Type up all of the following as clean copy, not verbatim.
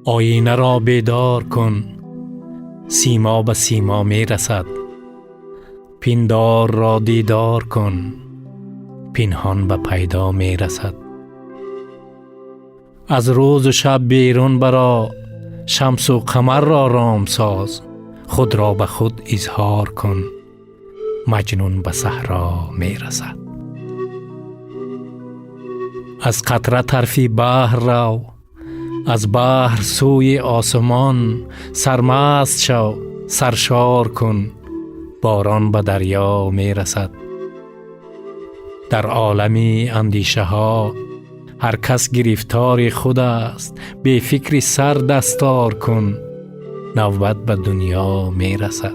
آینه را بیدار کن، سیما به سیما می رسد. پندار را دیدار کن، پنهان به پیدا می رسد. از روز و شب بیرون برآ، شمس و قمر را رام ساز. خود را به خود اظهار کن، مجنون به صحرا می رسد. از قطره طرفی بحر رو، از بحر سوی آسمان. سرمست شو، سرشار کن، باران به دریا می رسد. در عالمی اندیشه ها هر کس گرفتار خود است. بی فکر سر دستار کن، نوبت به دنیا می رسد.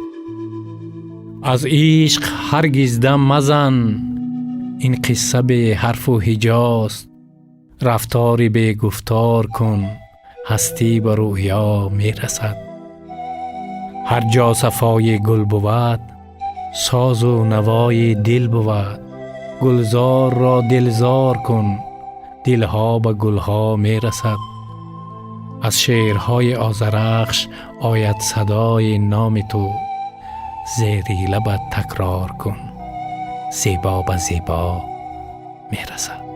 از عشق هرگز دم مزن، این قصه به حرف و هجاست. رفتار به گفتار کن، هستی به رویا می رسد. هر جا صفای گل بود، ساز و نوای دل بود. گلزار را دلزار کن، دلها به گلها می رسد. از شعرهای آذرخش آید صدای نام تو. زیر لبت تکرار کن، زیبا به زیبا می رسد.